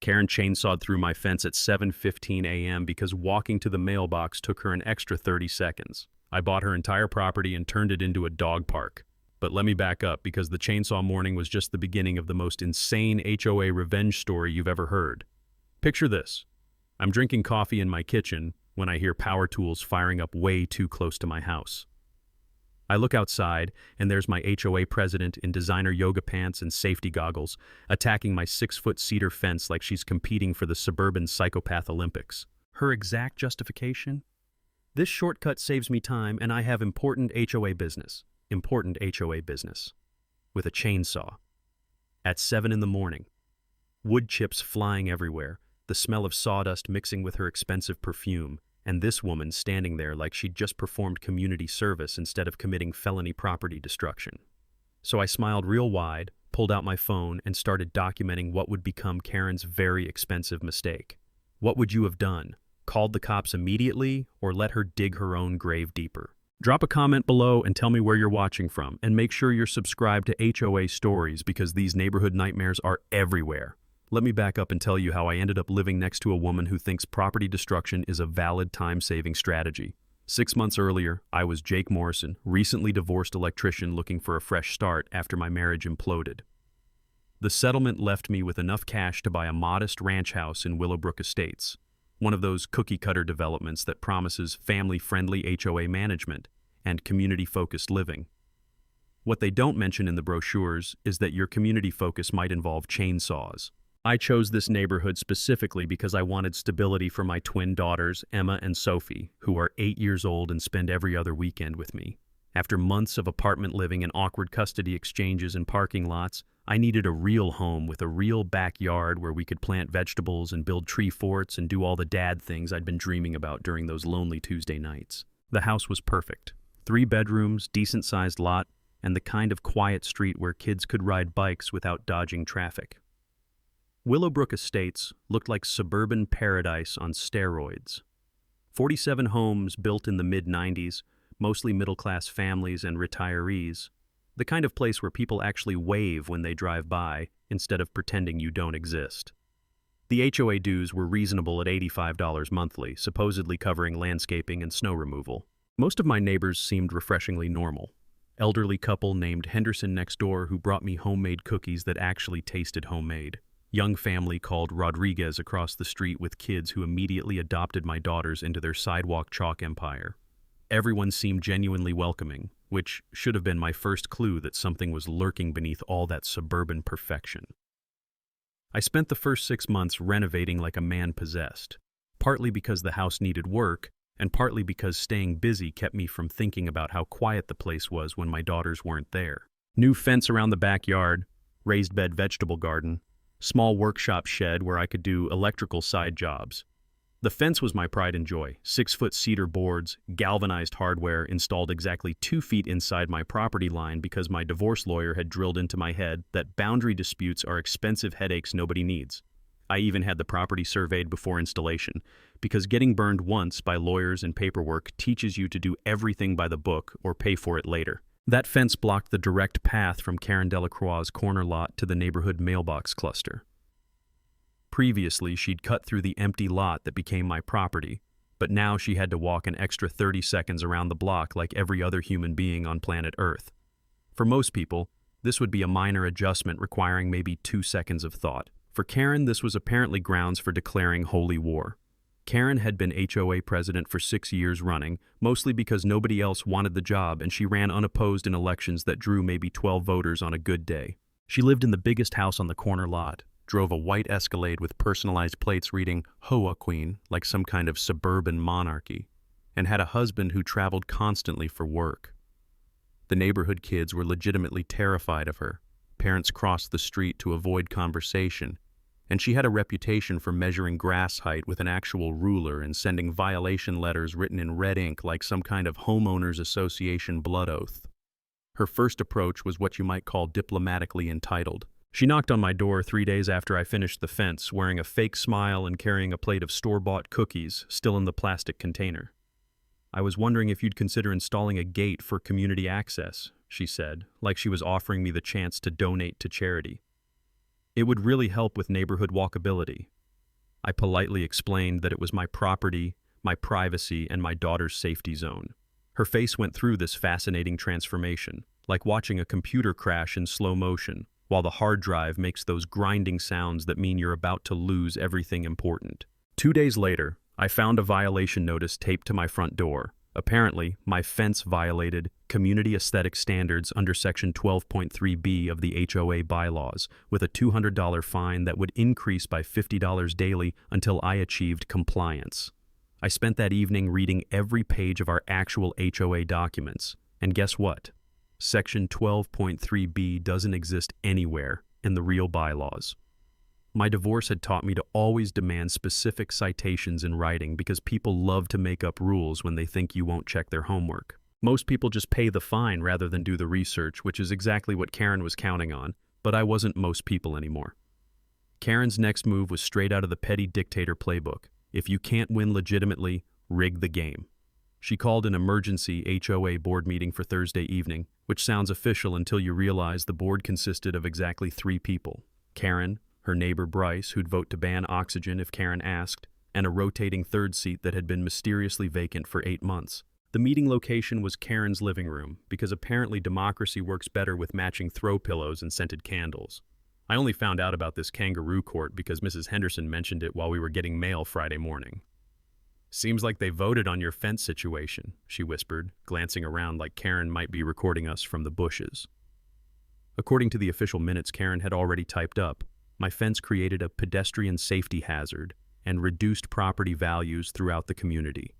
Karen chainsawed through my fence at 7:15 a.m. because walking to the mailbox took her an extra 30 seconds. I bought her entire property and turned it into a dog park. But let me back up, because the chainsaw morning was just the beginning of the most insane HOA revenge story you've ever heard. Picture this. I'm drinking coffee in my kitchen when I hear power tools firing up way too close to my house. I look outside, and there's my HOA president in designer yoga pants and safety goggles, attacking my 6-foot cedar fence like she's competing for the suburban psychopath Olympics. Her exact justification? This shortcut saves me time, and I have important HOA business. Important HOA business. With a chainsaw. At 7 in the morning. Wood chips flying everywhere, the smell of sawdust mixing with her expensive perfume, and this woman standing there like she'd just performed community service instead of committing felony property destruction. So I smiled real wide, pulled out my phone, and started documenting what would become Karen's very expensive mistake. What would you have done? Called the cops immediately, or let her dig her own grave deeper? Drop a comment below and tell me where you're watching from, and make sure you're subscribed to HOA Stories, because these neighborhood nightmares are everywhere. Let me back up and tell you how I ended up living next to a woman who thinks property destruction is a valid time-saving strategy. 6 months earlier, I was Jake Morrison, recently divorced electrician looking for a fresh start after my marriage imploded. The settlement left me with enough cash to buy a modest ranch house in Willowbrook Estates, one of those cookie-cutter developments that promises family-friendly HOA management and community-focused living. What they don't mention in the brochures is that your community focus might involve chainsaws. I chose this neighborhood specifically because I wanted stability for my twin daughters, Emma and Sophie, who are 8 years old and spend every other weekend with me. After months of apartment living and awkward custody exchanges in parking lots, I needed a real home with a real backyard where we could plant vegetables and build tree forts and do all the dad things I'd been dreaming about during those lonely Tuesday nights. The house was perfect. 3 bedrooms, decent-sized lot, and the kind of quiet street where kids could ride bikes without dodging traffic. Willowbrook Estates looked like suburban paradise on steroids. 47 homes built in the mid-90s, mostly middle-class families and retirees, the kind of place where people actually wave when they drive by instead of pretending you don't exist. The HOA dues were reasonable at $85 monthly, supposedly covering landscaping and snow removal. Most of my neighbors seemed refreshingly normal. Elderly couple named Henderson next door who brought me homemade cookies that actually tasted homemade. Young family called Rodriguez across the street with kids who immediately adopted my daughters into their sidewalk chalk empire. Everyone seemed genuinely welcoming, which should have been my first clue that something was lurking beneath all that suburban perfection. I spent the first 6 months renovating like a man possessed, partly because the house needed work, and partly because staying busy kept me from thinking about how quiet the place was when my daughters weren't there. New fence around the backyard, raised bed vegetable garden, small workshop shed where I could do electrical side jobs. The fence was my pride and joy. 6-foot cedar boards, galvanized hardware installed exactly 2 feet inside my property line because my divorce lawyer had drilled into my head that boundary disputes are expensive headaches nobody needs. I even had the property surveyed before installation, because getting burned once by lawyers and paperwork teaches you to do everything by the book or pay for it later. That fence blocked the direct path from Karen Delacroix's corner lot to the neighborhood mailbox cluster. Previously, she'd cut through the empty lot that became my property, but now she had to walk an extra 30 seconds around the block like every other human being on planet Earth. For most people, this would be a minor adjustment requiring maybe 2 seconds of thought. For Karen, this was apparently grounds for declaring holy war. Karen had been HOA president for 6 years running, mostly because nobody else wanted the job, and she ran unopposed in elections that drew maybe 12 voters on a good day. She lived in the biggest house on the corner lot, drove a white Escalade with personalized plates reading HOA Queen like some kind of suburban monarchy, and had a husband who traveled constantly for work. The neighborhood kids were legitimately terrified of her. Parents crossed the street to avoid conversation, and she had a reputation for measuring grass height with an actual ruler and sending violation letters written in red ink like some kind of homeowners association blood oath. Her first approach was what you might call diplomatically entitled. She knocked on my door 3 days after I finished the fence, wearing a fake smile and carrying a plate of store-bought cookies, still in the plastic container. "I was wondering if you'd consider installing a gate for community access," she said, like she was offering me the chance to donate to charity. It would really help with neighborhood walkability. I politely explained that it was my property, my privacy, and my daughter's safety zone. Her face went through this fascinating transformation, like watching a computer crash in slow motion, while the hard drive makes those grinding sounds that mean you're about to lose everything important. 2 days later, I found a violation notice taped to my front door. Apparently, my fence violated community aesthetic standards under Section 12.3b of the HOA bylaws, with a $200 fine that would increase by $50 daily until I achieved compliance. I spent that evening reading every page of our actual HOA documents, and guess what? Section 12.3b doesn't exist anywhere in the real bylaws. My divorce had taught me to always demand specific citations in writing because people love to make up rules when they think you won't check their homework. Most people just pay the fine rather than do the research, which is exactly what Karen was counting on, but I wasn't most people anymore. Karen's next move was straight out of the petty dictator playbook. If you can't win legitimately, rig the game. She called an emergency HOA board meeting for Thursday evening, which sounds official until you realize the board consisted of exactly 3 people. Karen, her neighbor Bryce, who'd vote to ban oxygen if Karen asked, and a rotating third seat that had been mysteriously vacant for 8 months. The meeting location was Karen's living room, because apparently democracy works better with matching throw pillows and scented candles. I only found out about this kangaroo court because Mrs. Henderson mentioned it while we were getting mail Friday morning. "Seems like they voted on your fence situation," she whispered, glancing around like Karen might be recording us from the bushes. According to the official minutes Karen had already typed up, my fence created a pedestrian safety hazard and reduced property values throughout the community.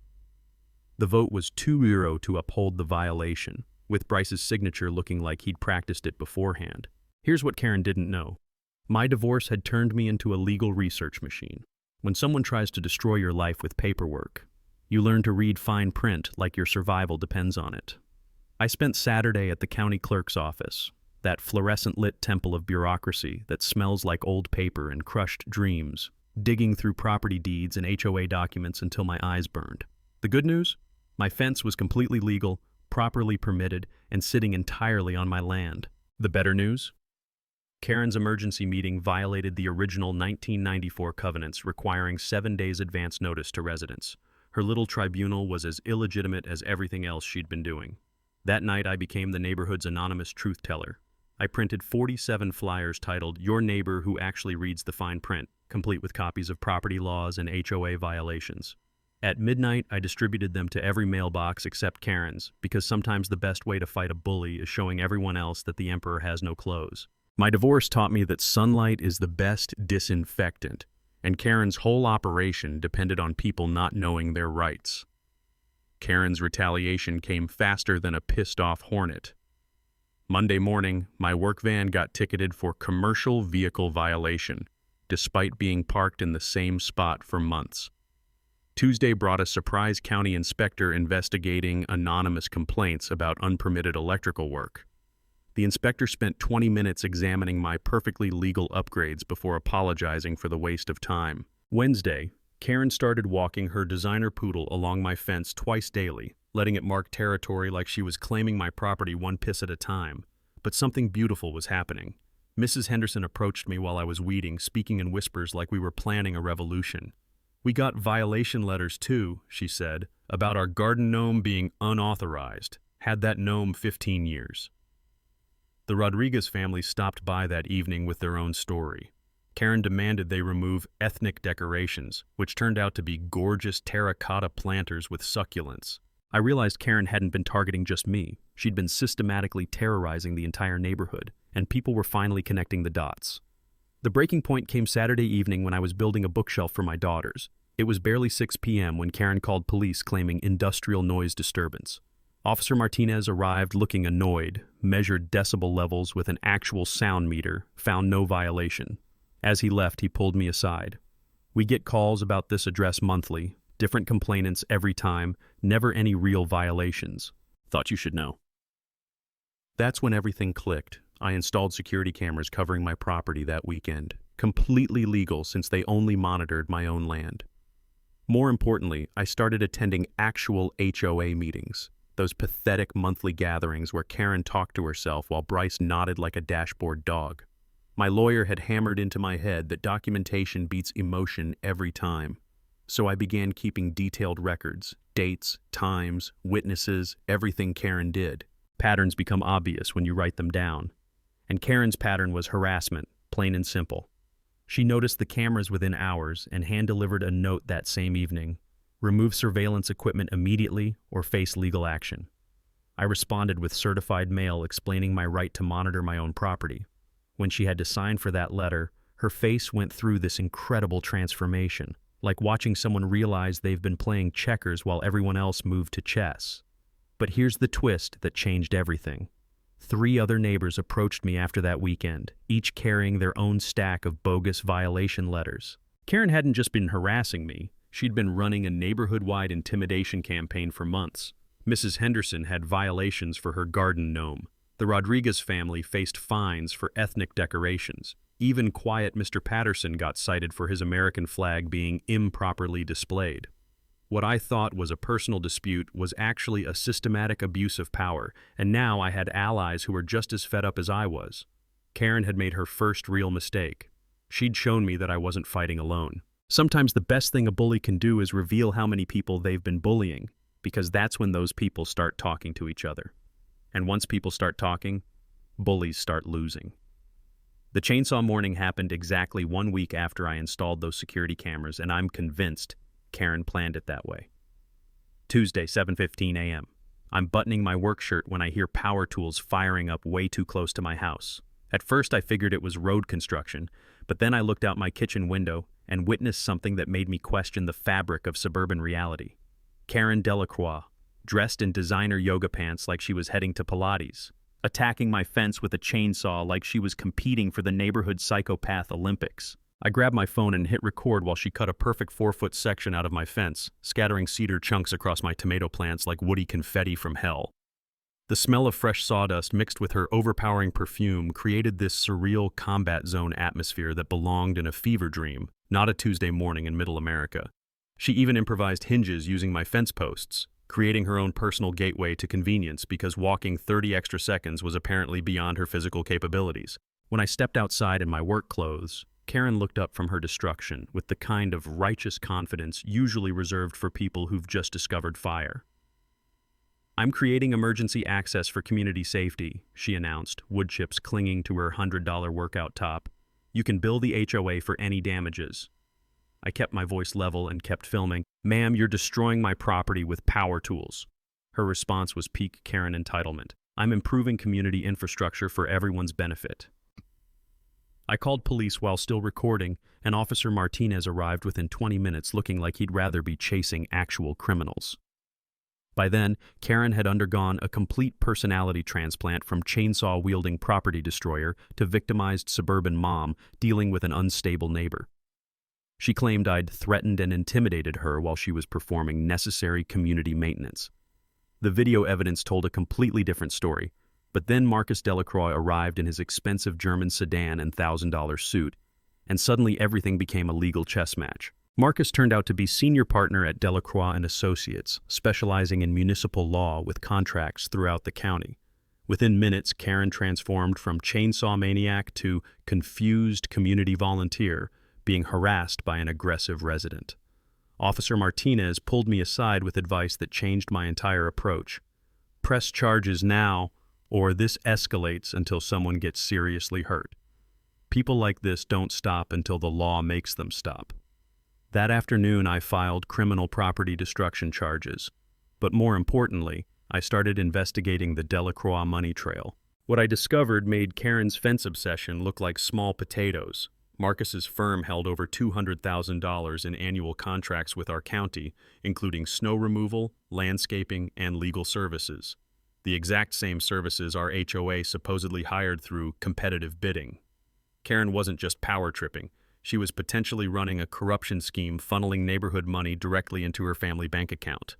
The vote was 2-0 to uphold the violation, with Bryce's signature looking like he'd practiced it beforehand. Here's what Karen didn't know. My divorce had turned me into a legal research machine. When someone tries to destroy your life with paperwork, you learn to read fine print like your survival depends on it. I spent Saturday at the county clerk's office, that fluorescent-lit temple of bureaucracy that smells like old paper and crushed dreams, digging through property deeds and HOA documents until my eyes burned. The good news? My fence was completely legal, properly permitted, and sitting entirely on my land. The better news? Karen's emergency meeting violated the original 1994 covenants requiring 7 days advance notice to residents. Her little tribunal was as illegitimate as everything else she'd been doing. That night I became the neighborhood's anonymous truth teller. I printed 47 flyers titled "Your Neighbor Who Actually Reads the Fine Print," complete with copies of property laws and HOA violations. At midnight, I distributed them to every mailbox except Karen's, because sometimes the best way to fight a bully is showing everyone else that the emperor has no clothes. My divorce taught me that sunlight is the best disinfectant, and Karen's whole operation depended on people not knowing their rights. Karen's retaliation came faster than a pissed-off hornet. Monday morning, my work van got ticketed for commercial vehicle violation, despite being parked in the same spot for months. Tuesday brought a surprise county inspector investigating anonymous complaints about unpermitted electrical work. The inspector spent 20 minutes examining my perfectly legal upgrades before apologizing for the waste of time. Wednesday, Karen started walking her designer poodle along my fence twice daily, letting it mark territory like she was claiming my property one piss at a time. But something beautiful was happening. Mrs. Henderson approached me while I was weeding, speaking in whispers like we were planning a revolution. "We got violation letters too," she said, "about our garden gnome being unauthorized. Had that gnome 15 years. The Rodriguez family stopped by that evening with their own story. Karen demanded they remove ethnic decorations, which turned out to be gorgeous terracotta planters with succulents. I realized Karen hadn't been targeting just me. She'd been systematically terrorizing the entire neighborhood, and people were finally connecting the dots. The breaking point came Saturday evening when I was building a bookshelf for my daughters. It was barely 6 p.m. when Karen called police claiming industrial noise disturbance. Officer Martinez arrived looking annoyed, measured decibel levels with an actual sound meter, found no violation. As he left, he pulled me aside. "We get calls about this address monthly, different complainants every time, never any real violations. Thought you should know." That's when everything clicked. I installed security cameras covering my property that weekend, completely legal since they only monitored my own land. More importantly, I started attending actual HOA meetings. Those pathetic monthly gatherings where Karen talked to herself while Bryce nodded like a dashboard dog. My lawyer had hammered into my head that documentation beats emotion every time. So I began keeping detailed records, dates, times, witnesses, everything Karen did. Patterns become obvious when you write them down. And Karen's pattern was harassment, plain and simple. She noticed the cameras within hours and hand-delivered a note that same evening. Remove surveillance equipment immediately or face legal action. I responded with certified mail explaining my right to monitor my own property. When she had to sign for that letter, her face went through this incredible transformation, like watching someone realize they've been playing checkers while everyone else moved to chess. But here's the twist that changed everything. 3 other neighbors approached me after that weekend, each carrying their own stack of bogus violation letters. Karen hadn't just been harassing me, she'd been running a neighborhood-wide intimidation campaign for months. Mrs. Henderson had violations for her garden gnome. The Rodriguez family faced fines for ethnic decorations. Even quiet Mr. Patterson got cited for his American flag being improperly displayed. What I thought was a personal dispute was actually a systematic abuse of power, and now I had allies who were just as fed up as I was. Karen had made her first real mistake. She'd shown me that I wasn't fighting alone. Sometimes the best thing a bully can do is reveal how many people they've been bullying, because that's when those people start talking to each other. And once people start talking, bullies start losing. The chainsaw morning happened exactly 1 week after I installed those security cameras, and I'm convinced Karen planned it that way. Tuesday, 7:15 a.m. I'm buttoning my work shirt when I hear power tools firing up way too close to my house. At first I figured it was road construction, but then I looked out my kitchen window and witnessed something that made me question the fabric of suburban reality. Karen Delacroix, dressed in designer yoga pants like she was heading to Pilates, attacking my fence with a chainsaw like she was competing for the neighborhood psychopath Olympics. I grabbed my phone and hit record while she cut a perfect 4-foot section out of my fence, scattering cedar chunks across my tomato plants like woody confetti from hell. The smell of fresh sawdust mixed with her overpowering perfume created this surreal combat zone atmosphere that belonged in a fever dream, not a Tuesday morning in Middle America. She even improvised hinges using my fence posts, creating her own personal gateway to convenience because walking 30 extra seconds was apparently beyond her physical capabilities. When I stepped outside in my work clothes, Karen looked up from her destruction with the kind of righteous confidence usually reserved for people who've just discovered fire. "I'm creating emergency access for community safety," she announced, wood chips clinging to her $100 workout top. "You can bill the HOA for any damages." I kept my voice level and kept filming. "Ma'am, you're destroying my property with power tools." Her response was peak Karen entitlement. "I'm improving community infrastructure for everyone's benefit." I called police while still recording, and Officer Martinez arrived within 20 minutes looking like he'd rather be chasing actual criminals. By then, Karen had undergone a complete personality transplant from chainsaw-wielding property destroyer to victimized suburban mom dealing with an unstable neighbor. She claimed I'd threatened and intimidated her while she was performing necessary community maintenance. The video evidence told a completely different story, but then Marcus Delacroix arrived in his expensive German sedan and $1,000 suit, and suddenly everything became a legal chess match. Marcus turned out to be senior partner at Delacroix and Associates, specializing in municipal law with contracts throughout the county. Within minutes, Karen transformed from chainsaw maniac to confused community volunteer, being harassed by an aggressive resident. Officer Martinez pulled me aside with advice that changed my entire approach. "Press charges now, or this escalates until someone gets seriously hurt. People like this don't stop until the law makes them stop." That afternoon, I filed criminal property destruction charges. But more importantly, I started investigating the Delacroix money trail. What I discovered made Karen's fence obsession look like small potatoes. Marcus's firm held over $200,000 in annual contracts with our county, including snow removal, landscaping, and legal services. The exact same services our HOA supposedly hired through competitive bidding. Karen wasn't just power tripping. She was potentially running a corruption scheme funneling neighborhood money directly into her family bank account.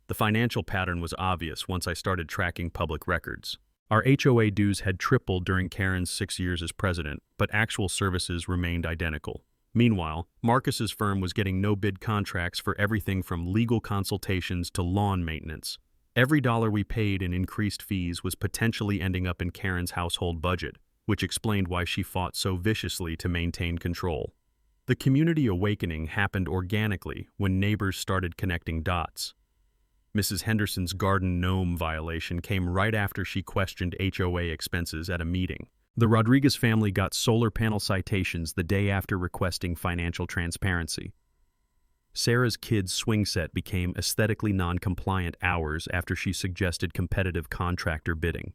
The financial pattern was obvious once I started tracking public records. Our HOA dues had tripled during Karen's 6 years as president, but actual services remained identical. Meanwhile, Marcus's firm was getting no-bid contracts for everything from legal consultations to lawn maintenance. Every dollar we paid in increased fees was potentially ending up in Karen's household budget, which explained why she fought so viciously to maintain control. The community awakening happened organically when neighbors started connecting dots. Mrs. Henderson's garden gnome violation came right after she questioned HOA expenses at a meeting. The Rodriguez family got solar panel citations the day after requesting financial transparency. Sarah's kid's swing set became aesthetically non-compliant hours after she suggested competitive contractor bidding.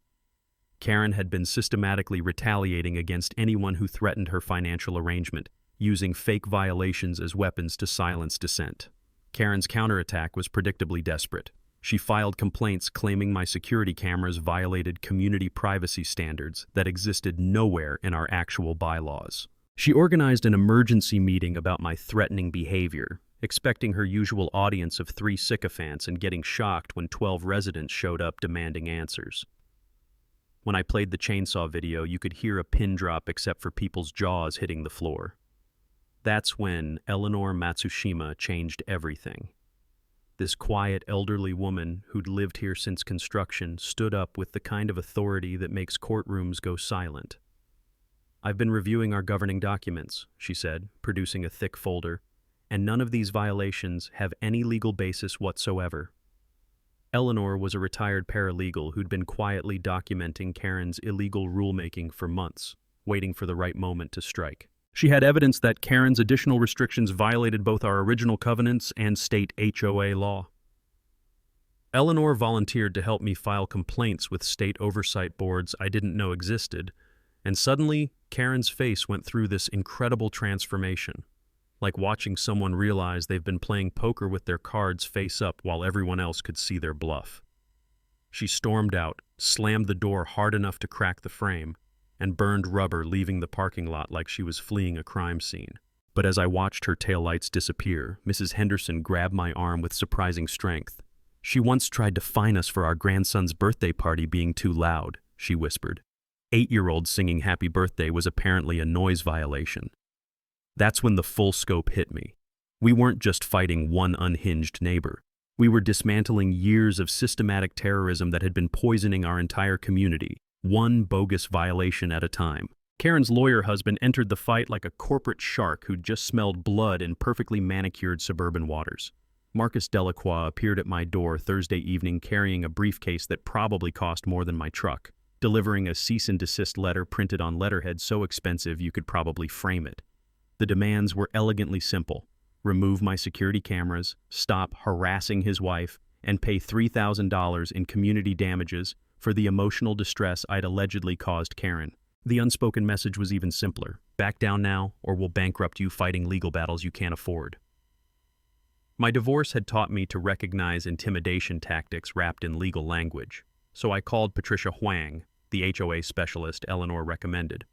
Karen had been systematically retaliating against anyone who threatened her financial arrangement, using fake violations as weapons to silence dissent. Karen's counterattack was predictably desperate. She filed complaints claiming my security cameras violated community privacy standards that existed nowhere in our actual bylaws. She organized an emergency meeting about my threatening behavior, expecting her usual audience of 3 sycophants and getting shocked when 12 residents showed up demanding answers. When I played the chainsaw video, you could hear a pin drop except for people's jaws hitting the floor. That's when Eleanor Matsushima changed everything. This quiet, elderly woman who'd lived here since construction stood up with the kind of authority that makes courtrooms go silent. "I've been reviewing our governing documents," she said, producing a thick folder, "and none of these violations have any legal basis whatsoever." Eleanor was a retired paralegal who'd been quietly documenting Karen's illegal rulemaking for months, waiting for the right moment to strike. She had evidence that Karen's additional restrictions violated both our original covenants and state HOA law. Eleanor volunteered to help me file complaints with state oversight boards I didn't know existed, and suddenly Karen's face went through this incredible transformation, like watching someone realize they've been playing poker with their cards face up while everyone else could see their bluff. She stormed out, slammed the door hard enough to crack the frame, and burned rubber, leaving the parking lot like she was fleeing a crime scene. But as I watched her taillights disappear, Mrs. Henderson grabbed my arm with surprising strength. "She once tried to fine us for our grandson's birthday party being too loud," she whispered. 8-year-old singing happy birthday was apparently a noise violation. That's when the full scope hit me. We weren't just fighting one unhinged neighbor. We were dismantling years of systematic terrorism that had been poisoning our entire community, one bogus violation at a time. Karen's lawyer husband entered the fight like a corporate shark who'd just smelled blood in perfectly manicured suburban waters. Marcus Delacroix appeared at my door Thursday evening carrying a briefcase that probably cost more than my truck, delivering a cease and desist letter printed on letterhead so expensive you could probably frame it. The demands were elegantly simple: remove my security cameras, stop harassing his wife, and pay $3,000 in community damages for the emotional distress I'd allegedly caused Karen. The unspoken message was even simpler: back down now, or we'll bankrupt you fighting legal battles you can't afford. My divorce had taught me to recognize intimidation tactics wrapped in legal language, so I called Patricia Huang, the HOA specialist Eleanor recommended.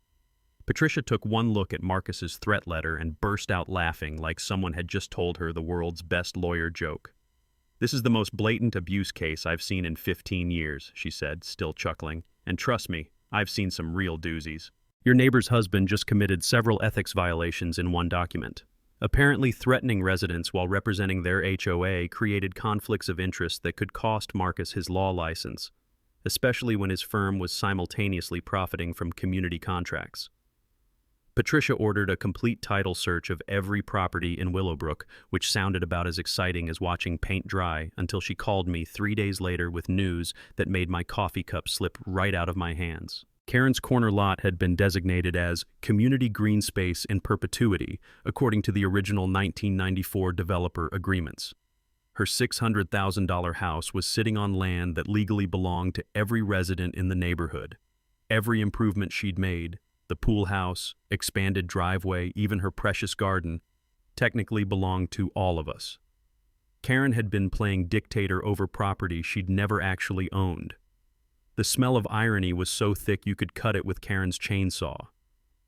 Patricia took one look at Marcus's threat letter and burst out laughing like someone had just told her the world's best lawyer joke. "This is the most blatant abuse case I've seen in 15 years, she said, still chuckling. "And trust me, I've seen some real doozies. Your neighbor's husband just committed several ethics violations in one document. Apparently threatening residents while representing their HOA created conflicts of interest that could cost Marcus his law license, especially when his firm was simultaneously profiting from community contracts." Patricia ordered a complete title search of every property in Willowbrook, which sounded about as exciting as watching paint dry, until she called me 3 days later with news that made my coffee cup slip right out of my hands. Karen's corner lot had been designated as community green space in perpetuity, according to the original 1994 developer agreements. Her $600,000 house was sitting on land that legally belonged to every resident in the neighborhood. Every improvement she'd made, the pool house, expanded driveway, even her precious garden, technically belonged to all of us. Karen had been playing dictator over property she'd never actually owned. The smell of irony was so thick you could cut it with Karen's chainsaw.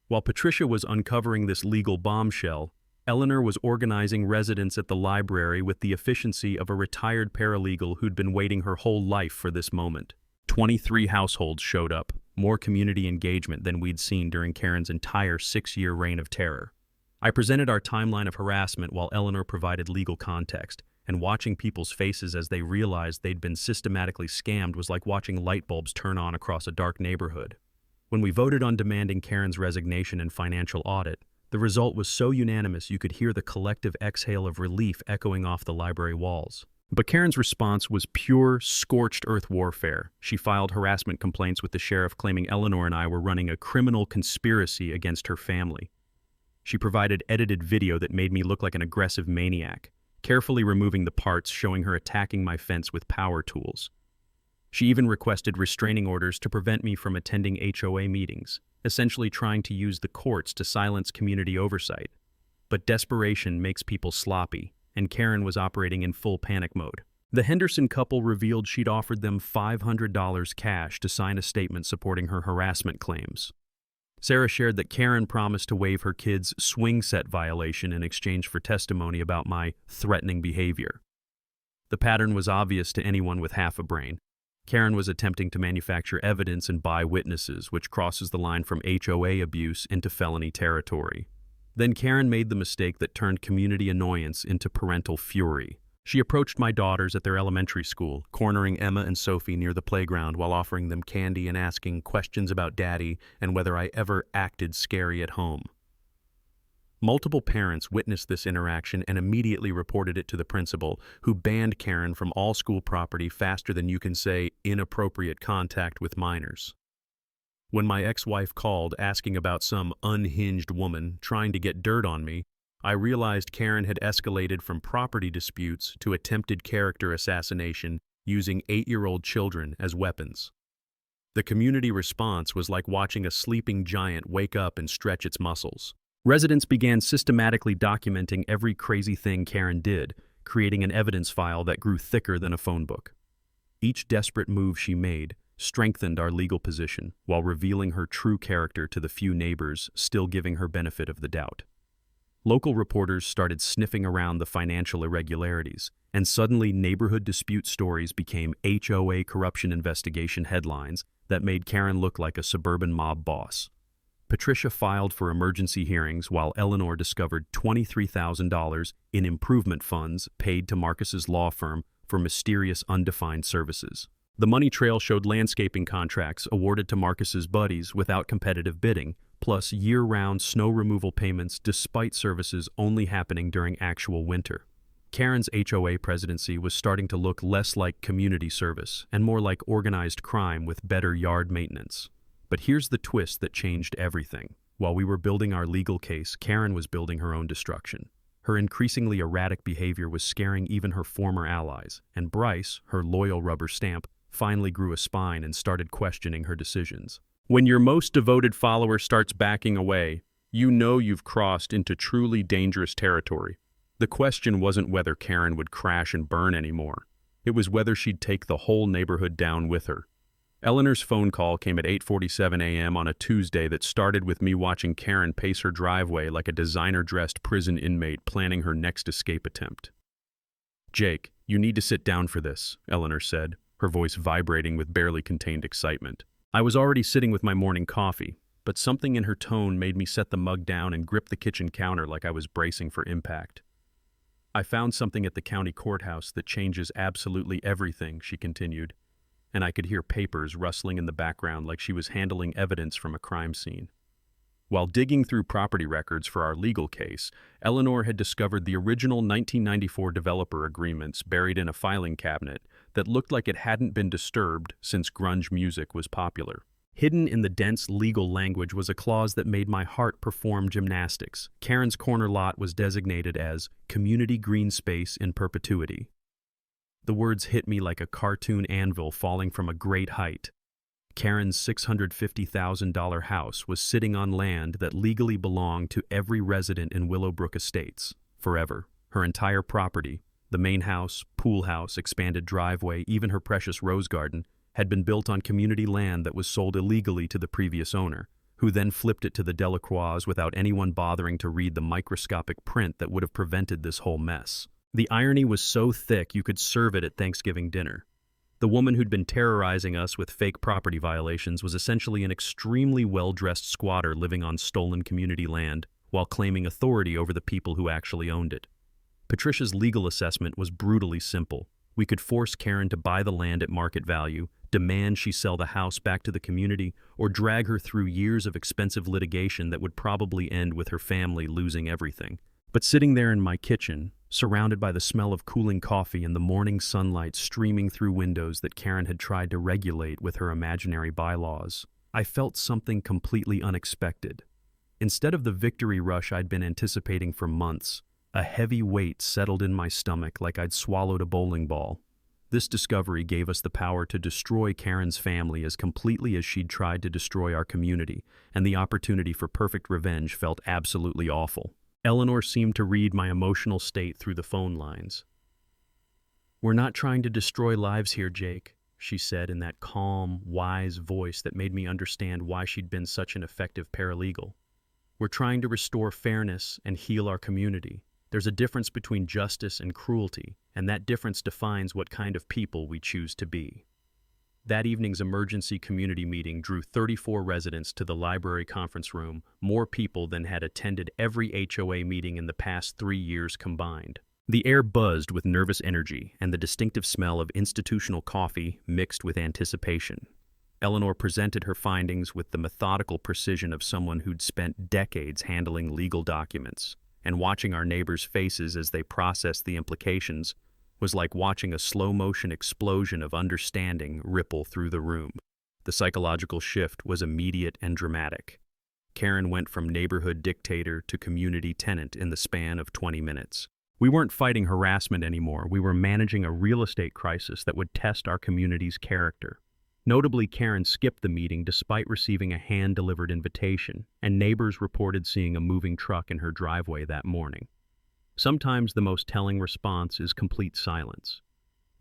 While Patricia was uncovering this legal bombshell, Eleanor was organizing residents at the library with the efficiency of a retired paralegal who'd been waiting her whole life for this moment. 23 households showed up, more community engagement than we'd seen during Karen's entire 6-year reign of terror. I presented our timeline of harassment while Eleanor provided legal context, and watching people's faces as they realized they'd been systematically scammed was like watching light bulbs turn on across a dark neighborhood. When we voted on demanding Karen's resignation and financial audit, the result was so unanimous you could hear the collective exhale of relief echoing off the library walls. But Karen's response was pure, scorched earth warfare. She filed harassment complaints with the sheriff claiming Eleanor and I were running a criminal conspiracy against her family. She provided edited video that made me look like an aggressive maniac, carefully removing the parts showing her attacking my fence with power tools. She even requested restraining orders to prevent me from attending HOA meetings, essentially trying to use the courts to silence community oversight. But desperation makes people sloppy, and Karen was operating in full panic mode. The Henderson couple revealed she'd offered them $500 cash to sign a statement supporting her harassment claims. Sarah shared that Karen promised to waive her kids' swing set violation in exchange for testimony about my threatening behavior. The pattern was obvious to anyone with half a brain. Karen was attempting to manufacture evidence and buy witnesses, which crosses the line from HOA abuse into felony territory. Then Karen made the mistake that turned community annoyance into parental fury. She approached my daughters at their elementary school, cornering Emma and Sophie near the playground while offering them candy and asking questions about Daddy and whether I ever acted scary at home. Multiple parents witnessed this interaction and immediately reported it to the principal, who banned Karen from all school property faster than you can say inappropriate contact with minors. When my ex-wife called asking about some unhinged woman trying to get dirt on me, I realized Karen had escalated from property disputes to attempted character assassination using 8-year-old children as weapons. The community response was like watching a sleeping giant wake up and stretch its muscles. Residents began systematically documenting every crazy thing Karen did, creating an evidence file that grew thicker than a phone book. Each desperate move she made strengthened our legal position while revealing her true character to the few neighbors still giving her benefit of the doubt. Local reporters started sniffing around the financial irregularities, and suddenly neighborhood dispute stories became HOA corruption investigation headlines that made Karen look like a suburban mob boss. Patricia filed for emergency hearings while Eleanor discovered $23,000 in improvement funds paid to Marcus's law firm for mysterious undefined services. The money trail showed landscaping contracts awarded to Marcus's buddies without competitive bidding, plus year-round snow removal payments despite services only happening during actual winter. Karen's HOA presidency was starting to look less like community service and more like organized crime with better yard maintenance. But here's the twist that changed everything. While we were building our legal case, Karen was building her own destruction. Her increasingly erratic behavior was scaring even her former allies, and Bryce, her loyal rubber stamp, finally grew a spine and started questioning her decisions. When your most devoted follower starts backing away, you know you've crossed into truly dangerous territory. The question wasn't whether Karen would crash and burn anymore. It was whether she'd take the whole neighborhood down with her. Eleanor's phone call came at 8:47 a.m. on a Tuesday that started with me watching Karen pace her driveway like a designer-dressed prison inmate planning her next escape attempt. "Jake, you need to sit down for this," Eleanor said, her voice vibrating with barely contained excitement. I was already sitting with my morning coffee, but something in her tone made me set the mug down and grip the kitchen counter like I was bracing for impact. "I found something at the county courthouse that changes absolutely everything," she continued, and I could hear papers rustling in the background like she was handling evidence from a crime scene. While digging through property records for our legal case, Eleanor had discovered the original 1994 developer agreements buried in a filing cabinet that looked like it hadn't been disturbed since grunge music was popular. Hidden in the dense legal language was a clause that made my heart perform gymnastics. Karen's corner lot was designated as community green space in perpetuity. The words hit me like a cartoon anvil falling from a great height. Karen's $650,000 house was sitting on land that legally belonged to every resident in Willowbrook Estates, forever. Her entire property, the main house, pool house, expanded driveway, even her precious rose garden, had been built on community land that was sold illegally to the previous owner, who then flipped it to the Delacroix without anyone bothering to read the microscopic print that would have prevented this whole mess. The irony was so thick you could serve it at Thanksgiving dinner. The woman who'd been terrorizing us with fake property violations was essentially an extremely well-dressed squatter living on stolen community land while claiming authority over the people who actually owned it. Patricia's legal assessment was brutally simple. We could force Karen to buy the land at market value, demand she sell the house back to the community, or drag her through years of expensive litigation that would probably end with her family losing everything. But sitting there in my kitchen, surrounded by the smell of cooling coffee and the morning sunlight streaming through windows that Karen had tried to regulate with her imaginary bylaws, I felt something completely unexpected. Instead of the victory rush I'd been anticipating for months, a heavy weight settled in my stomach like I'd swallowed a bowling ball. This discovery gave us the power to destroy Karen's family as completely as she'd tried to destroy our community, and the opportunity for perfect revenge felt absolutely awful. Eleanor seemed to read my emotional state through the phone lines. "We're not trying to destroy lives here, Jake," she said in that calm, wise voice that made me understand why she'd been such an effective paralegal. "We're trying to restore fairness and heal our community. There's a difference between justice and cruelty, and that difference defines what kind of people we choose to be." That evening's emergency community meeting drew 34 residents to the library conference room, more people than had attended every HOA meeting in the past 3 years combined. The air buzzed with nervous energy and the distinctive smell of institutional coffee mixed with anticipation. Eleanor presented her findings with the methodical precision of someone who'd spent decades handling legal documents, and watching our neighbors' faces as they processed the implications was like watching a slow-motion explosion of understanding ripple through the room. The psychological shift was immediate and dramatic. Karen went from neighborhood dictator to community tenant in the span of 20 minutes. We weren't fighting harassment anymore. We were managing a real estate crisis that would test our community's character. Notably, Karen skipped the meeting despite receiving a hand-delivered invitation, and neighbors reported seeing a moving truck in her driveway that morning. Sometimes the most telling response is complete silence.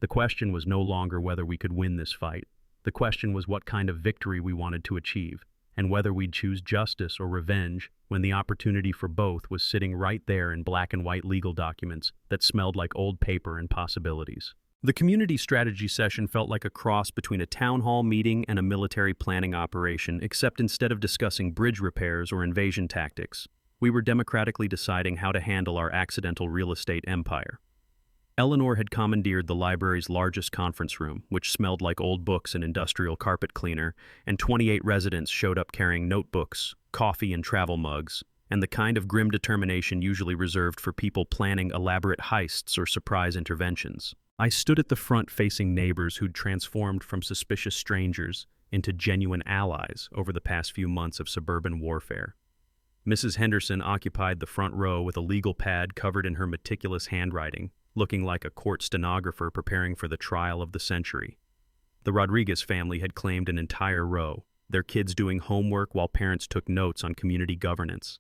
The question was no longer whether we could win this fight. The question was what kind of victory we wanted to achieve, and whether we'd choose justice or revenge when the opportunity for both was sitting right there in black and white legal documents that smelled like old paper and possibilities. The community strategy session felt like a cross between a town hall meeting and a military planning operation, except instead of discussing bridge repairs or invasion tactics, we were democratically deciding how to handle our accidental real estate empire. Eleanor had commandeered the library's largest conference room, which smelled like old books and industrial carpet cleaner, and 28 residents showed up carrying notebooks, coffee and travel mugs, and the kind of grim determination usually reserved for people planning elaborate heists or surprise interventions. I stood at the front facing neighbors who'd transformed from suspicious strangers into genuine allies over the past few months of suburban warfare. Mrs. Henderson occupied the front row with a legal pad covered in her meticulous handwriting, looking like a court stenographer preparing for the trial of the century. The Rodriguez family had claimed an entire row, their kids doing homework while parents took notes on community governance.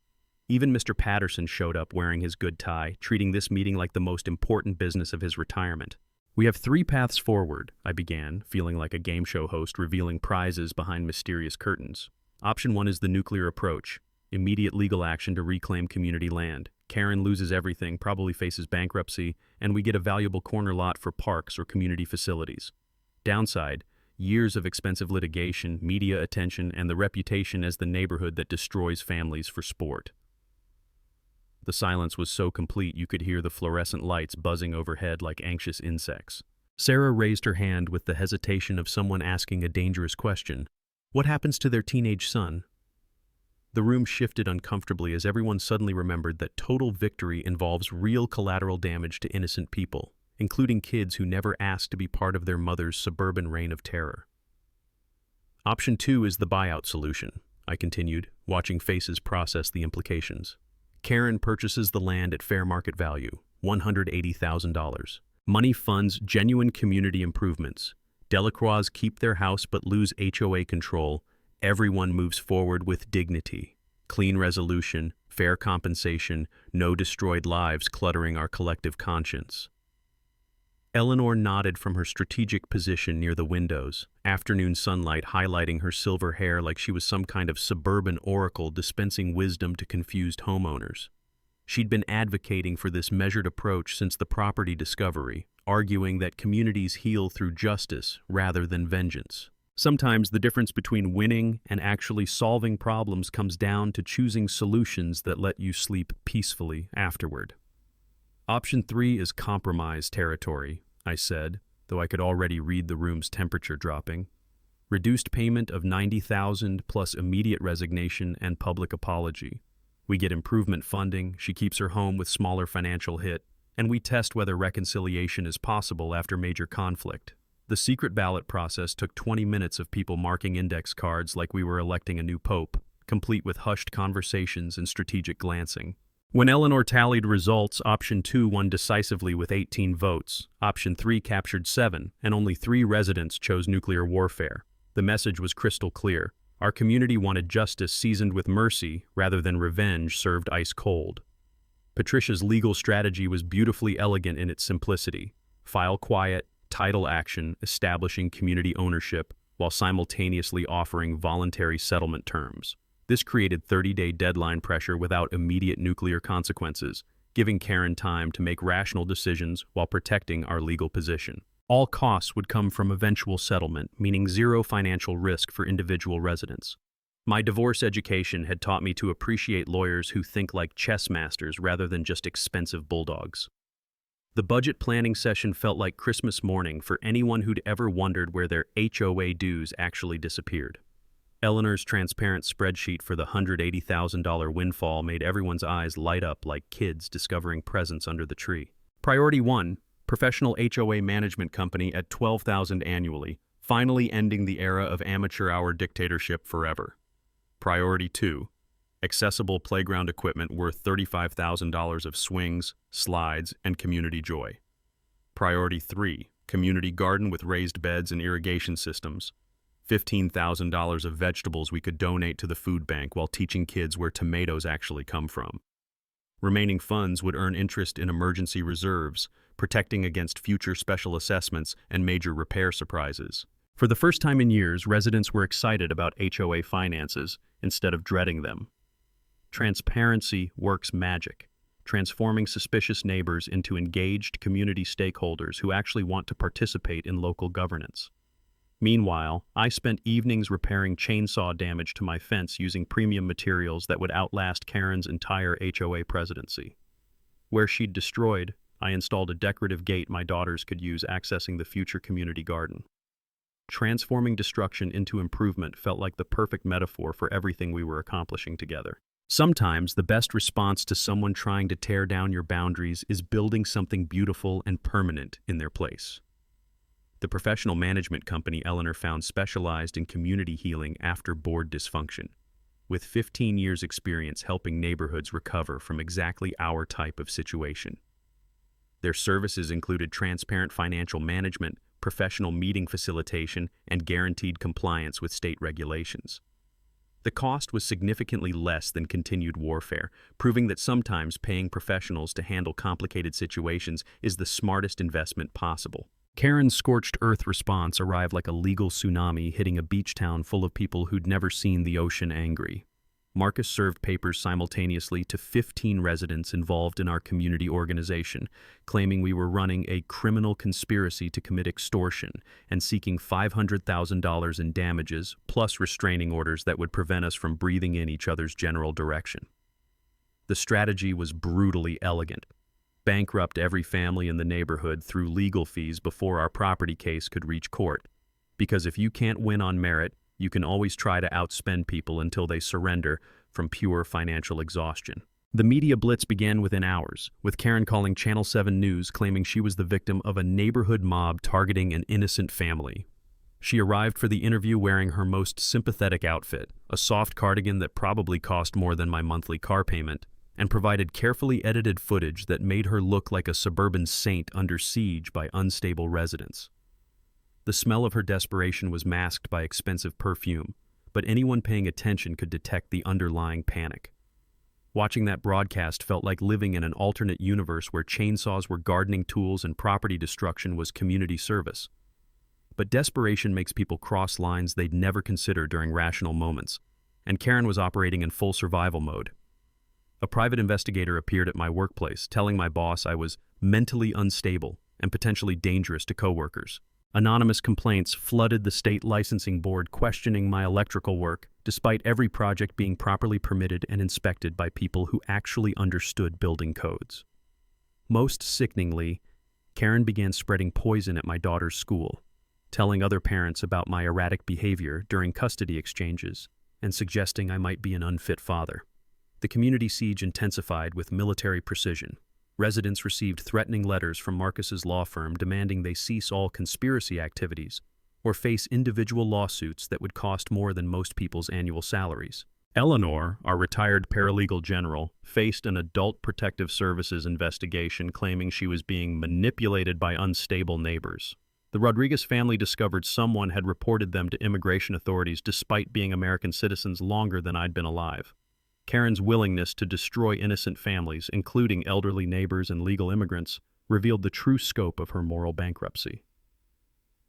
Even Mr. Patterson showed up wearing his good tie, treating this meeting like the most important business of his retirement. "We have 3 paths forward," I began, feeling like a game show host revealing prizes behind mysterious curtains. "Option 1 is the nuclear approach. Immediate legal action to reclaim community land. Karen loses everything, probably faces bankruptcy, and we get a valuable corner lot for parks or community facilities. Downside, years of expensive litigation, media attention, and the reputation as the neighborhood that destroys families for sport." The silence was so complete you could hear the fluorescent lights buzzing overhead like anxious insects. Sarah raised her hand with the hesitation of someone asking a dangerous question. "What happens to their teenage son?" The room shifted uncomfortably as everyone suddenly remembered that total victory involves real collateral damage to innocent people, including kids who never asked to be part of their mother's suburban reign of terror. "Option 2 is the buyout solution," I continued, watching faces process the implications. "Karen purchases the land at fair market value, $180,000. Money funds genuine community improvements. Delacroix keep their house but lose HOA control. Everyone moves forward with dignity. Clean resolution, fair compensation, no destroyed lives cluttering our collective conscience." Eleanor nodded from her strategic position near the windows, afternoon sunlight highlighting her silver hair like she was some kind of suburban oracle dispensing wisdom to confused homeowners. She'd been advocating for this measured approach since the property discovery, arguing that communities heal through justice rather than vengeance. Sometimes the difference between winning and actually solving problems comes down to choosing solutions that let you sleep peacefully afterward. "Option 3 is compromise territory," I said, though I could already read the room's temperature dropping. Reduced payment of $90,000 plus immediate resignation and public apology. We get improvement funding, she keeps her home with smaller financial hit, and we test whether reconciliation is possible after major conflict. The secret ballot process took 20 minutes of people marking index cards like we were electing a new pope, complete with hushed conversations and strategic glancing. When Eleanor tallied results, option 2 won decisively with 18 votes, option 3 captured 7, and only 3 residents chose nuclear warfare. The message was crystal clear. Our community wanted justice seasoned with mercy rather than revenge served ice cold. Patricia's legal strategy was beautifully elegant in its simplicity. File quiet, title action, establishing community ownership, while simultaneously offering voluntary settlement terms. This created 30-day deadline pressure without immediate nuclear consequences, giving Karen time to make rational decisions while protecting our legal position. All costs would come from eventual settlement, meaning zero financial risk for individual residents. My divorce education had taught me to appreciate lawyers who think like chess masters rather than just expensive bulldogs. The budget planning session felt like Christmas morning for anyone who'd ever wondered where their HOA dues actually disappeared. Eleanor's transparent spreadsheet for the $180,000 windfall made everyone's eyes light up like kids discovering presents under the tree. Priority 1, professional HOA management company at $12,000 annually, finally ending the era of amateur hour dictatorship forever. Priority 2, accessible playground equipment worth $35,000 of swings, slides, and community joy. Priority 3, community garden with raised beds and irrigation systems. $15,000 of vegetables we could donate to the food bank while teaching kids where tomatoes actually come from. Remaining funds would earn interest in emergency reserves, protecting against future special assessments and major repair surprises. For the first time in years, residents were excited about HOA finances instead of dreading them. Transparency works magic, transforming suspicious neighbors into engaged community stakeholders who actually want to participate in local governance. Meanwhile, I spent evenings repairing chainsaw damage to my fence using premium materials that would outlast Karen's entire HOA presidency. Where she'd destroyed, I installed a decorative gate my daughters could use accessing the future community garden. Transforming destruction into improvement felt like the perfect metaphor for everything we were accomplishing together. Sometimes the best response to someone trying to tear down your boundaries is building something beautiful and permanent in their place. The professional management company Eleanor found specialized in community healing after board dysfunction, with 15 years' experience helping neighborhoods recover from exactly our type of situation. Their services included transparent financial management, professional meeting facilitation, and guaranteed compliance with state regulations. The cost was significantly less than continued warfare, proving that sometimes paying professionals to handle complicated situations is the smartest investment possible. Karen's scorched earth response arrived like a legal tsunami hitting a beach town full of people who'd never seen the ocean angry. Marcus served papers simultaneously to 15 residents involved in our community organization, claiming we were running a criminal conspiracy to commit extortion and seeking $500,000 in damages, plus restraining orders that would prevent us from breathing in each other's general direction. The strategy was brutally elegant. Bankrupt every family in the neighborhood through legal fees before our property case could reach court. Because if you can't win on merit, you can always try to outspend people until they surrender from pure financial exhaustion. The media blitz began within hours, with Karen calling Channel 7 News claiming she was the victim of a neighborhood mob targeting an innocent family. She arrived for the interview wearing her most sympathetic outfit, a soft cardigan that probably cost more than my monthly car payment, and provided carefully edited footage that made her look like a suburban saint under siege by unstable residents. The smell of her desperation was masked by expensive perfume, but anyone paying attention could detect the underlying panic. Watching that broadcast felt like living in an alternate universe where chainsaws were gardening tools and property destruction was community service. But desperation makes people cross lines they'd never consider during rational moments, and Karen was operating in full survival mode. A private investigator appeared at my workplace, telling my boss I was mentally unstable and potentially dangerous to coworkers. Anonymous complaints flooded the state licensing board questioning my electrical work, despite every project being properly permitted and inspected by people who actually understood building codes. Most sickeningly, Karen began spreading poison at my daughter's school. telling other parents about my erratic behavior during custody exchanges and suggesting I might be an unfit father. The community siege intensified with military precision. Residents received threatening letters from Marcus's law firm demanding they cease all conspiracy activities or face individual lawsuits that would cost more than most people's annual salaries. Eleanor, our retired paralegal general, faced an Adult Protective Services investigation claiming she was being manipulated by unstable neighbors. The Rodriguez family discovered someone had reported them to immigration authorities despite being American citizens longer than I'd been alive. Karen's willingness to destroy innocent families, including elderly neighbors and legal immigrants, revealed the true scope of her moral bankruptcy.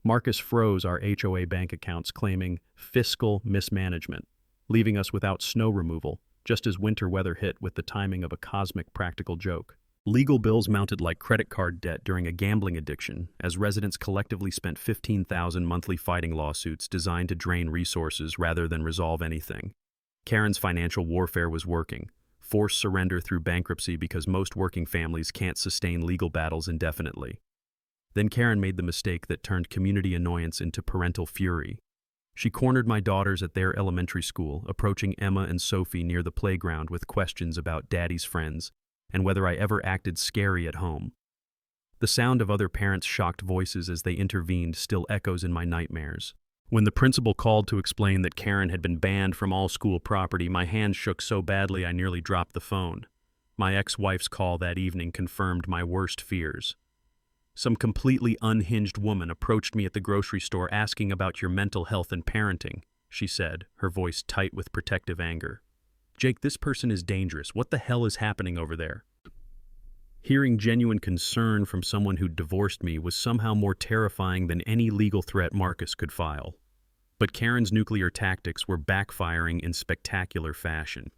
Marcus froze our HOA bank accounts, claiming fiscal mismanagement, leaving us without snow removal, just as winter weather hit with the timing of a cosmic practical joke. Legal bills mounted like credit card debt during a gambling addiction, as residents collectively spent 15,000 monthly fighting lawsuits designed to drain resources rather than resolve anything. Karen's financial warfare was working. Forced surrender through bankruptcy because most working families can't sustain legal battles indefinitely. Then Karen made the mistake that turned community annoyance into parental fury. She cornered my daughters at their elementary school, approaching Emma and Sophie near the playground with questions about Daddy's friends and whether I ever acted scary at home. The sound of other parents' shocked voices as they intervened still echoes in my nightmares. When the principal called to explain that Karen had been banned from all school property, my hands shook so badly I nearly dropped the phone. My ex-wife's call that evening confirmed my worst fears. Some completely unhinged woman approached me at the grocery store asking about your mental health and parenting, she said, her voice tight with protective anger. Jake, this person is dangerous. What the hell is happening over there? Hearing genuine concern from someone who'd divorced me was somehow more terrifying than any legal threat Marcus could file. But Karen's nuclear tactics were backfiring in spectacular fashion.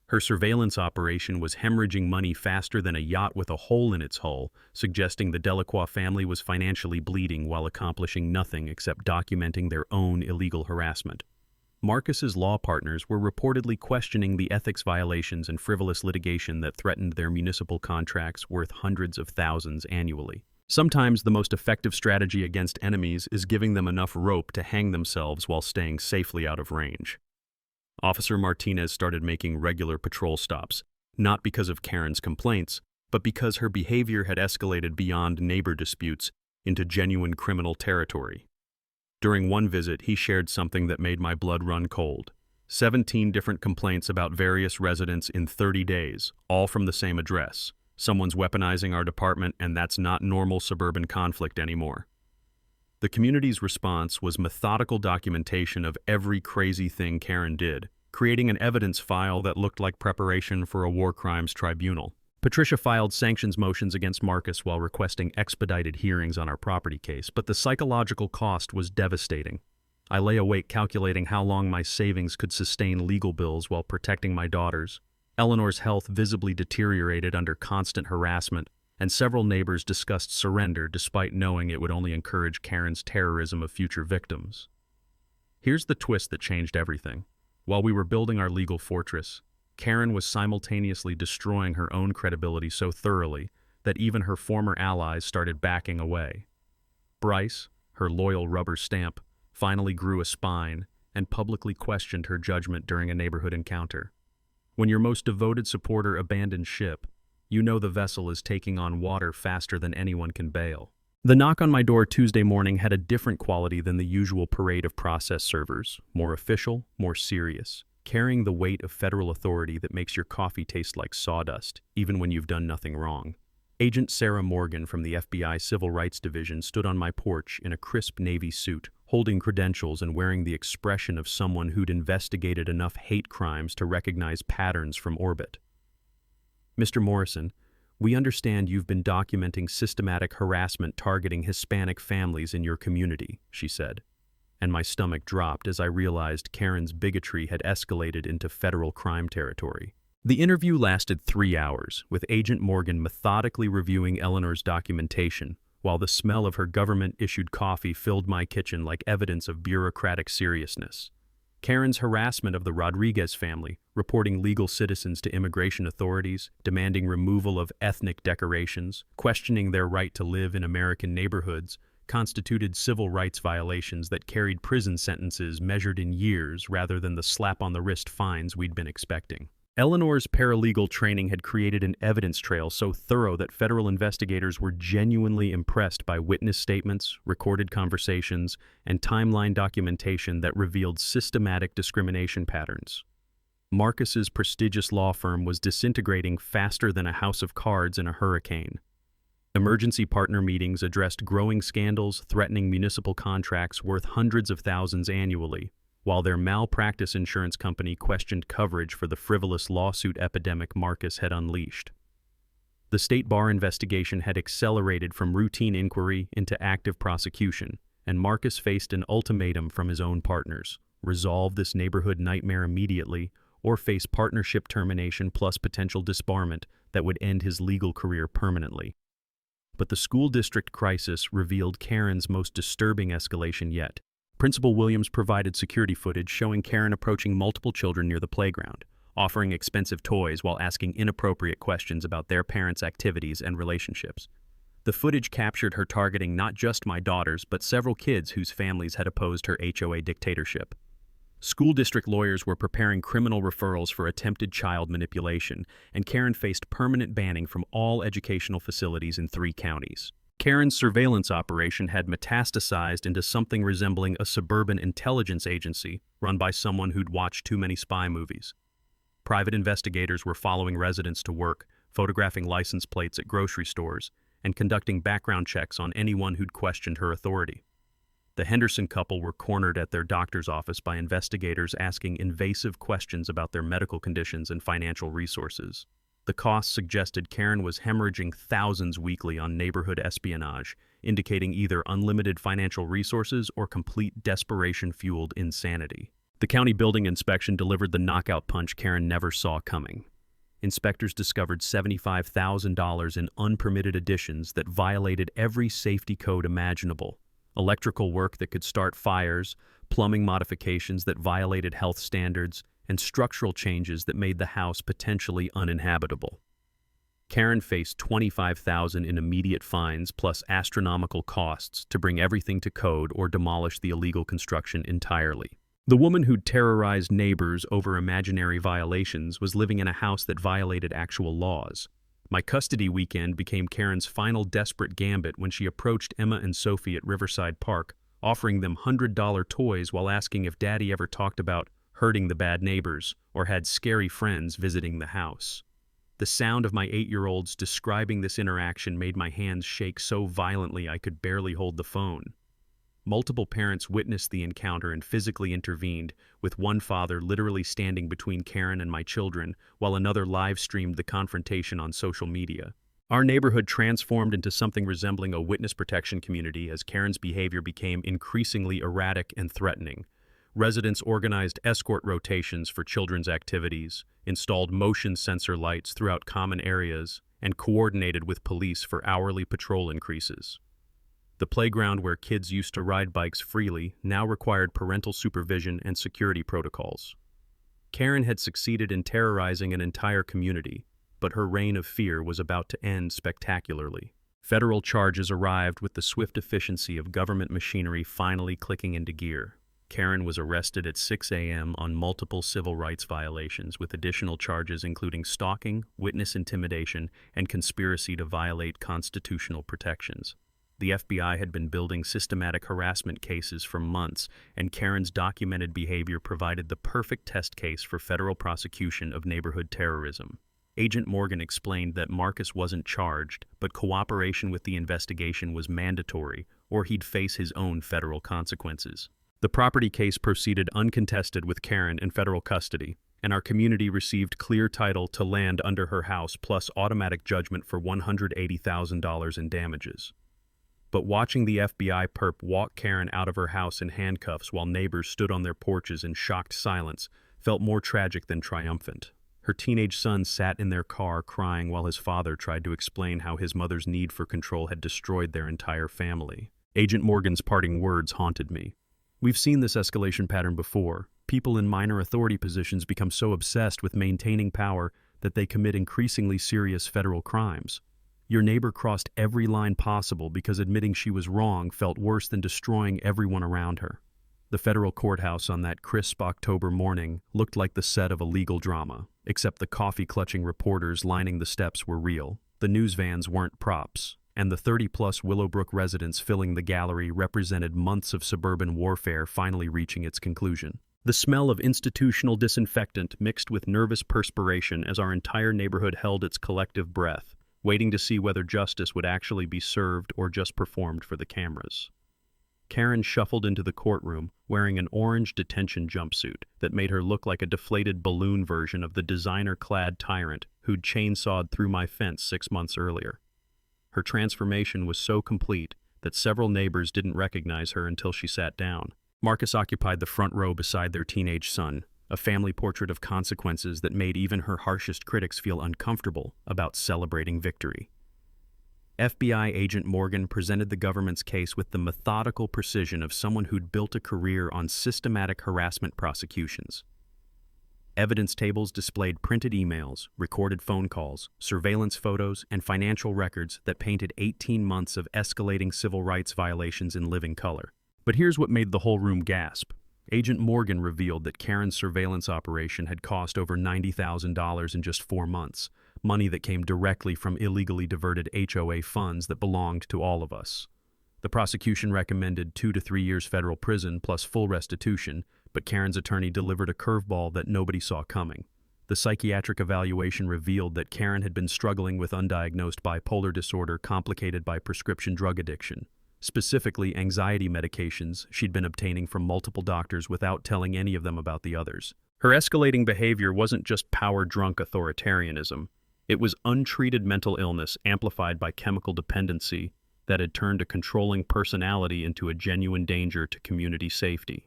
Her surveillance operation was hemorrhaging money faster than a yacht with a hole in its hull, suggesting the Delacroix family was financially bleeding while accomplishing nothing except documenting their own illegal harassment. Marcus's law partners were reportedly questioning the ethics violations and frivolous litigation that threatened their municipal contracts worth hundreds of thousands annually. Sometimes the most effective strategy against enemies is giving them enough rope to hang themselves while staying safely out of range. Officer Martinez started making regular patrol stops, not because of Karen's complaints, but because her behavior had escalated beyond neighbor disputes into genuine criminal territory. During one visit, he shared something that made my blood run cold. 17 different complaints about various residents in 30 days, all from the same address. Someone's weaponizing our department, and that's not normal suburban conflict anymore. The community's response was methodical documentation of every crazy thing Karen did, creating an evidence file that looked like preparation for a war crimes tribunal. Patricia filed sanctions motions against Marcus while requesting expedited hearings on our property case, but the psychological cost was devastating. I lay awake calculating how long my savings could sustain legal bills while protecting my daughters. Eleanor's health visibly deteriorated under constant harassment, and several neighbors discussed surrender despite knowing it would only encourage Karen's terrorism of future victims. Here's the twist that changed everything. While we were building our legal fortress, Karen was simultaneously destroying her own credibility so thoroughly that even her former allies started backing away. Bryce, her loyal rubber stamp, finally grew a spine and publicly questioned her judgment during a neighborhood encounter. When your most devoted supporter abandons ship, you know the vessel is taking on water faster than anyone can bail. The knock on my door Tuesday morning had a different quality than the usual parade of process servers, more official, more serious, carrying the weight of federal authority that makes your coffee taste like sawdust, even when you've done nothing wrong. Agent Sarah Morgan from the FBI Civil Rights Division stood on my porch in a crisp navy suit, holding credentials and wearing the expression of someone who'd investigated enough hate crimes to recognize patterns from orbit. Mr. Morrison, we understand you've been documenting systematic harassment targeting Hispanic families in your community, she said. And my stomach dropped as I realized Karen's bigotry had escalated into federal crime territory. The interview lasted 3 hours, with Agent Morgan methodically reviewing Eleanor's documentation, while the smell of her government-issued coffee filled my kitchen like evidence of bureaucratic seriousness. Karen's harassment of the Rodriguez family, reporting legal citizens to immigration authorities, demanding removal of ethnic decorations, questioning their right to live in American neighborhoods, constituted civil rights violations that carried prison sentences measured in years rather than the slap-on-the-wrist fines we'd been expecting. Eleanor's paralegal training had created an evidence trail so thorough that federal investigators were genuinely impressed by witness statements, recorded conversations, and timeline documentation that revealed systematic discrimination patterns. Marcus's prestigious law firm was disintegrating faster than a house of cards in a hurricane. Emergency partner meetings addressed growing scandals threatening municipal contracts worth hundreds of thousands annually, while their malpractice insurance company questioned coverage for the frivolous lawsuit epidemic Marcus had unleashed. The state bar investigation had accelerated from routine inquiry into active prosecution, and Marcus faced an ultimatum from his own partners: resolve this neighborhood nightmare immediately, or face partnership termination plus potential disbarment that would end his legal career permanently. But the school district crisis revealed Karen's most disturbing escalation yet. Principal Williams provided security footage showing Karen approaching multiple children near the playground, offering expensive toys while asking inappropriate questions about their parents' activities and relationships. The footage captured her targeting not just my daughters, but several kids whose families had opposed her HOA dictatorship. School district lawyers were preparing criminal referrals for attempted child manipulation, and Karen faced permanent banning from all educational facilities in 3 counties. Karen's surveillance operation had metastasized into something resembling a suburban intelligence agency run by someone who'd watched too many spy movies. Private investigators were following residents to work, photographing license plates at grocery stores, and conducting background checks on anyone who'd questioned her authority. The Henderson couple were cornered at their doctor's office by investigators asking invasive questions about their medical conditions and financial resources. The costs suggested Karen was hemorrhaging thousands weekly on neighborhood espionage, indicating either unlimited financial resources or complete desperation-fueled insanity. The county building inspection delivered the knockout punch Karen never saw coming. Inspectors discovered $75,000 in unpermitted additions that violated every safety code imaginable: electrical work that could start fires, plumbing modifications that violated health standards, and structural changes that made the house potentially uninhabitable. Karen faced $25,000 in immediate fines plus astronomical costs to bring everything to code or demolish the illegal construction entirely. The woman who'd terrorized neighbors over imaginary violations was living in a house that violated actual laws. My custody weekend became Karen's final desperate gambit when she approached Emma and Sophie at Riverside Park, offering them $100 toys while asking if Daddy ever talked about hurting the bad neighbors or had scary friends visiting the house. The sound of my 8-year-olds describing this interaction made my hands shake so violently I could barely hold the phone. Multiple parents witnessed the encounter and physically intervened, with one father literally standing between Karen and my children, while another live-streamed the confrontation on social media. Our neighborhood transformed into something resembling a witness protection community as Karen's behavior became increasingly erratic and threatening. Residents organized escort rotations for children's activities, installed motion sensor lights throughout common areas, and coordinated with police for hourly patrol increases. The playground where kids used to ride bikes freely now required parental supervision and security protocols. Karen had succeeded in terrorizing an entire community, but her reign of fear was about to end spectacularly. Federal charges arrived with the swift efficiency of government machinery finally clicking into gear. Karen was arrested at 6 a.m. on multiple civil rights violations, with additional charges including stalking, witness intimidation, and conspiracy to violate constitutional protections. The FBI had been building systematic harassment cases for months, and Karen's documented behavior provided the perfect test case for federal prosecution of neighborhood terrorism. Agent Morgan explained that Marcus wasn't charged, but cooperation with the investigation was mandatory, or he'd face his own federal consequences. The property case proceeded uncontested with Karen in federal custody, and our community received clear title to land under her house plus automatic judgment for $180,000 in damages. But watching the FBI perp walk Karen out of her house in handcuffs while neighbors stood on their porches in shocked silence felt more tragic than triumphant. Her teenage son sat in their car crying while his father tried to explain how his mother's need for control had destroyed their entire family. Agent Morgan's parting words haunted me. We've seen this escalation pattern before. People in minor authority positions become so obsessed with maintaining power that they commit increasingly serious federal crimes. Your neighbor crossed every line possible because admitting she was wrong felt worse than destroying everyone around her. The federal courthouse on that crisp October morning looked like the set of a legal drama, except the coffee-clutching reporters lining the steps were real, the news vans weren't props, and the 30-plus Willowbrook residents filling the gallery represented months of suburban warfare finally reaching its conclusion. The smell of institutional disinfectant mixed with nervous perspiration as our entire neighborhood held its collective breath, waiting to see whether justice would actually be served or just performed for the cameras. Karen shuffled into the courtroom wearing an orange detention jumpsuit that made her look like a deflated balloon version of the designer-clad tyrant who'd chainsawed through my fence 6 months earlier. Her transformation was so complete that several neighbors didn't recognize her until she sat down. Marcus occupied the front row beside their teenage son, a family portrait of consequences that made even her harshest critics feel uncomfortable about celebrating victory. FBI agent Morgan presented the government's case with the methodical precision of someone who'd built a career on systematic harassment prosecutions. Evidence tables displayed printed emails, recorded phone calls, surveillance photos, and financial records that painted 18 months of escalating civil rights violations in living color. But here's what made the whole room gasp. Agent Morgan revealed that Karen's surveillance operation had cost over $90,000 in just 4 months, money that came directly from illegally diverted HOA funds that belonged to all of us. The prosecution recommended 2 to 3 years federal prison plus full restitution, but Karen's attorney delivered a curveball that nobody saw coming. The psychiatric evaluation revealed that Karen had been struggling with undiagnosed bipolar disorder complicated by prescription drug addiction, specifically anxiety medications she'd been obtaining from multiple doctors without telling any of them about the others. Her escalating behavior wasn't just power-drunk authoritarianism. It was untreated mental illness amplified by chemical dependency that had turned a controlling personality into a genuine danger to community safety.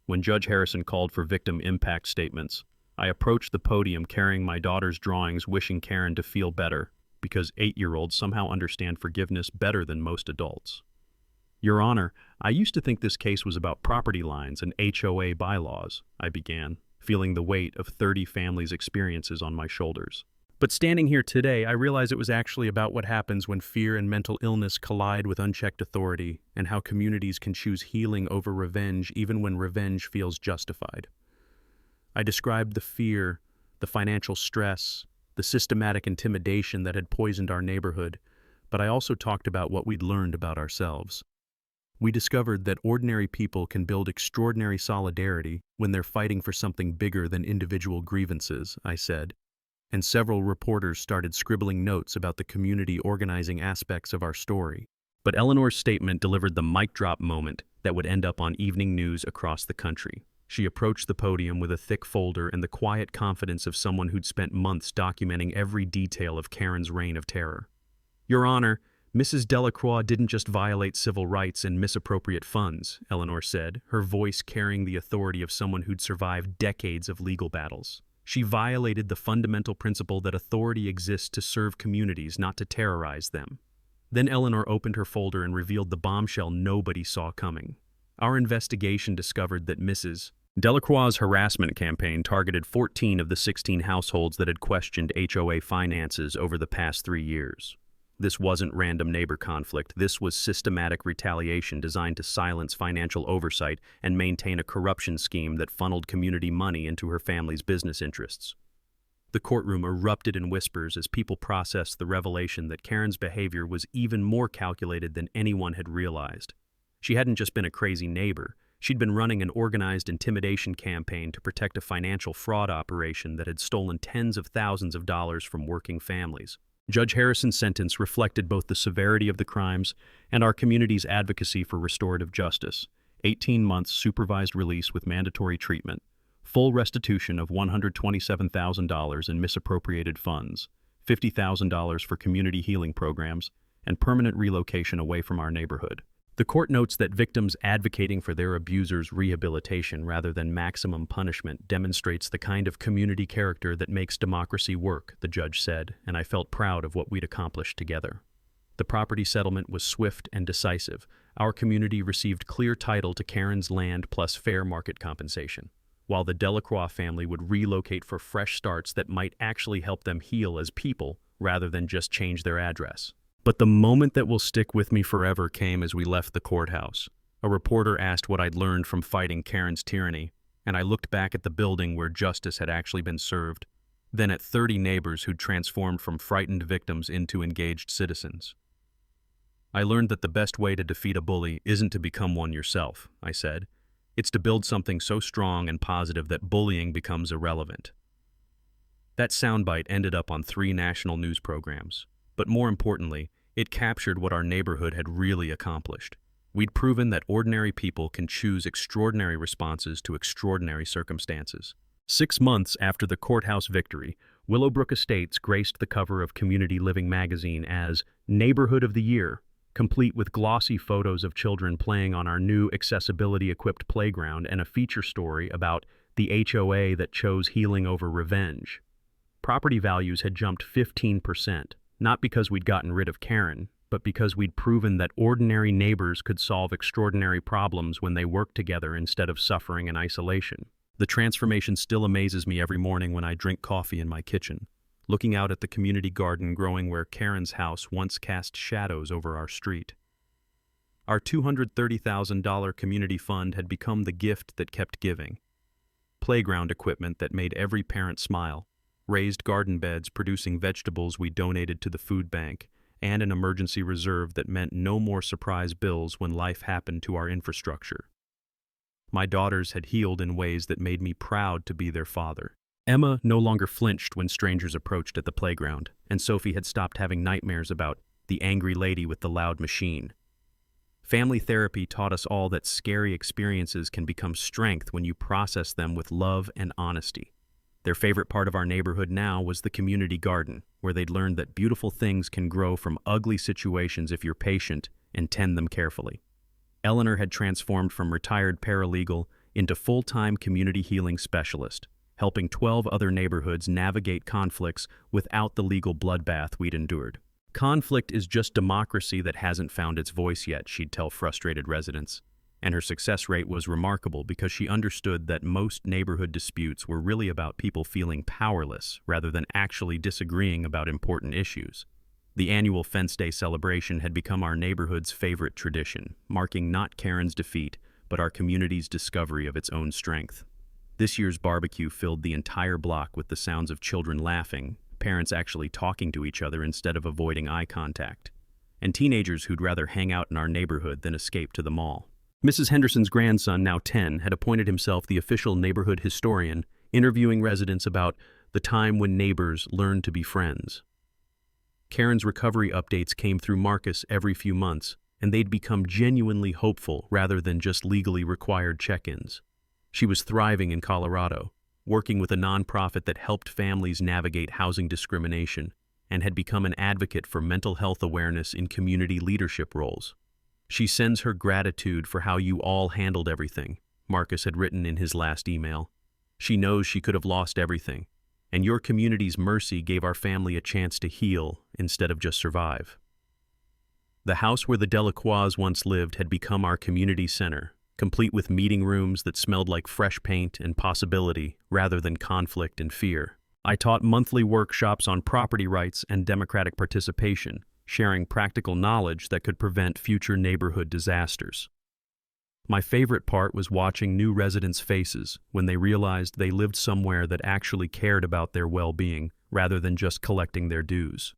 When Judge Harrison called for victim impact statements, I approached the podium carrying my daughter's drawings, wishing Karen to feel better, because 8-year-olds somehow understand forgiveness better than most adults. Your Honor, I used to think this case was about property lines and HOA bylaws, I began, feeling the weight of 30 families' experiences on my shoulders. But standing here today, I realize it was actually about what happens when fear and mental illness collide with unchecked authority, and how communities can choose healing over revenge even when revenge feels justified. I described the fear, the financial stress, the systematic intimidation that had poisoned our neighborhood, but I also talked about what we'd learned about ourselves. We discovered that ordinary people can build extraordinary solidarity when they're fighting for something bigger than individual grievances, I said. And several reporters started scribbling notes about the community organizing aspects of our story. But Eleanor's statement delivered the mic drop moment that would end up on evening news across the country. She approached the podium with a thick folder and the quiet confidence of someone who'd spent months documenting every detail of Karen's reign of terror. Your Honor, Mrs. Delacroix didn't just violate civil rights and misappropriate funds, Eleanor said, her voice carrying the authority of someone who'd survived decades of legal battles. She violated the fundamental principle that authority exists to serve communities, not to terrorize them. Then Eleanor opened her folder and revealed the bombshell nobody saw coming. Our investigation discovered that Mrs. Delacroix's harassment campaign targeted 14 of the 16 households that had questioned HOA finances over the past 3 years. This wasn't random neighbor conflict. This was systematic retaliation designed to silence financial oversight and maintain a corruption scheme that funneled community money into her family's business interests. The courtroom erupted in whispers as people processed the revelation that Karen's behavior was even more calculated than anyone had realized. She hadn't just been a crazy neighbor. She'd been running an organized intimidation campaign to protect a financial fraud operation that had stolen tens of thousands of dollars from working families. Judge Harrison's sentence reflected both the severity of the crimes and our community's advocacy for restorative justice. 18 months supervised release with mandatory treatment, full restitution of $127,000 in misappropriated funds, $50,000 for community healing programs, and permanent relocation away from our neighborhood. The court notes that victims advocating for their abusers' rehabilitation rather than maximum punishment demonstrates the kind of community character that makes democracy work, the judge said, and I felt proud of what we'd accomplished together. The property settlement was swift and decisive. Our community received clear title to Karen's land plus fair market compensation, while the Delacroix family would relocate for fresh starts that might actually help them heal as people rather than just change their address. But the moment that will stick with me forever came as we left the courthouse. A reporter asked what I'd learned from fighting Karen's tyranny, and I looked back at the building where justice had actually been served, then at 30 neighbors who'd transformed from frightened victims into engaged citizens. I learned that the best way to defeat a bully isn't to become one yourself, I said. It's to build something so strong and positive that bullying becomes irrelevant. That soundbite ended up on 3 national news programs, but more importantly, it captured what our neighborhood had really accomplished. We'd proven that ordinary people can choose extraordinary responses to extraordinary circumstances. 6 months after the courthouse victory, Willowbrook Estates graced the cover of Community Living magazine as Neighborhood of the Year, complete with glossy photos of children playing on our new accessibility-equipped playground and a feature story about the HOA that chose healing over revenge. Property values had jumped 15%, not because we'd gotten rid of Karen, but because we'd proven that ordinary neighbors could solve extraordinary problems when they worked together instead of suffering in isolation. The transformation still amazes me every morning when I drink coffee in my kitchen, looking out at the community garden growing where Karen's house once cast shadows over our street. Our $230,000 community fund had become the gift that kept giving. Playground equipment that made every parent smile, raised garden beds producing vegetables we donated to the food bank, and an emergency reserve that meant no more surprise bills when life happened to our infrastructure. My daughters had healed in ways that made me proud to be their father. Emma no longer flinched when strangers approached at the playground, and Sophie had stopped having nightmares about the angry lady with the loud machine. Family therapy taught us all that scary experiences can become strength when you process them with love and honesty. Their favorite part of our neighborhood now was the community garden, where they'd learned that beautiful things can grow from ugly situations if you're patient and tend them carefully. Eleanor had transformed from retired paralegal into full-time community healing specialist, helping 12 other neighborhoods navigate conflicts without the legal bloodbath we'd endured. Conflict is just democracy that hasn't found its voice yet, she'd tell frustrated residents. And her success rate was remarkable because she understood that most neighborhood disputes were really about people feeling powerless rather than actually disagreeing about important issues. The annual Fence Day celebration had become our neighborhood's favorite tradition, marking not Karen's defeat, but our community's discovery of its own strength. This year's barbecue filled the entire block with the sounds of children laughing, parents actually talking to each other instead of avoiding eye contact, and teenagers who'd rather hang out in our neighborhood than escape to the mall. Mrs. Henderson's grandson, now 10, had appointed himself the official neighborhood historian, interviewing residents about the time when neighbors learned to be friends. Karen's recovery updates came through Marcus every few months, and they'd become genuinely hopeful rather than just legally required check-ins. She was thriving in Colorado, working with a nonprofit that helped families navigate housing discrimination, and had become an advocate for mental health awareness in community leadership roles. She sends her gratitude for how you all handled everything, Marcus had written in his last email. She knows she could have lost everything, and your community's mercy gave our family a chance to heal instead of just survive. The house where the Delacroix once lived had become our community center, complete with meeting rooms that smelled like fresh paint and possibility rather than conflict and fear. I taught monthly workshops on property rights and democratic participation, sharing practical knowledge that could prevent future neighborhood disasters. My favorite part was watching new residents' faces when they realized they lived somewhere that actually cared about their well-being rather than just collecting their dues.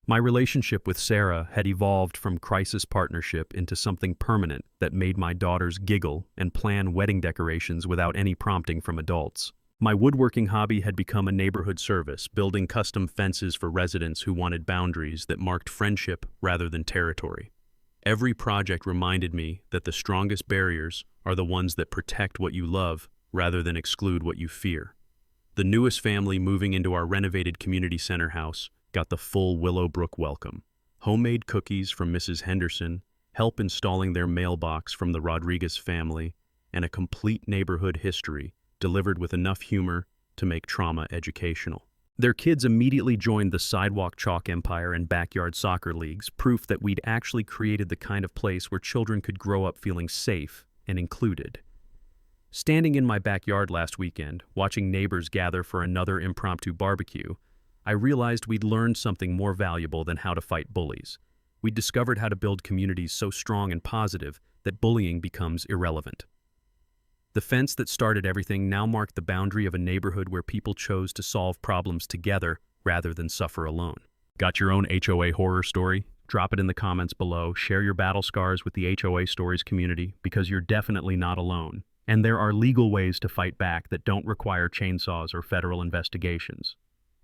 My relationship with Sarah had evolved from crisis partnership into something permanent that made my daughters giggle and plan wedding decorations without any prompting from adults. My woodworking hobby had become a neighborhood service, building custom fences for residents who wanted boundaries that marked friendship rather than territory. Every project reminded me that the strongest barriers are the ones that protect what you love rather than exclude what you fear. The newest family moving into our renovated community center house got the full Willowbrook welcome. Homemade cookies from Mrs. Henderson, help installing their mailbox from the Rodriguez family, and a complete neighborhood history delivered with enough humor to make trauma educational. Their kids immediately joined the sidewalk chalk empire and backyard soccer leagues, proof that we'd actually created the kind of place where children could grow up feeling safe and included. Standing in my backyard last weekend, watching neighbors gather for another impromptu barbecue, I realized we'd learned something more valuable than how to fight bullies. We'd discovered how to build communities so strong and positive that bullying becomes irrelevant. The fence that started everything now marked the boundary of a neighborhood where people chose to solve problems together rather than suffer alone. Got your own HOA horror story? Drop it in the comments below. Share your battle scars with the HOA Stories community because you're definitely not alone. And there are legal ways to fight back that don't require chainsaws or federal investigations.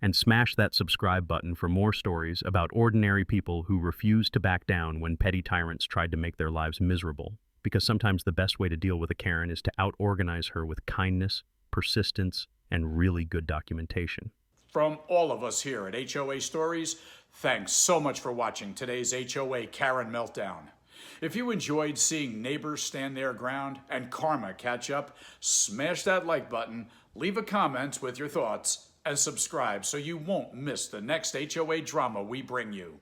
And smash that subscribe button for more stories about ordinary people who refused to back down when petty tyrants tried to make their lives miserable. Because sometimes the best way to deal with a Karen is to out-organize her with kindness, persistence, and really good documentation. From all of us here at HOA Stories, thanks so much for watching today's HOA Karen Meltdown. If you enjoyed seeing neighbors stand their ground and karma catch up, smash that like button, leave a comment with your thoughts, and subscribe so you won't miss the next HOA drama we bring you.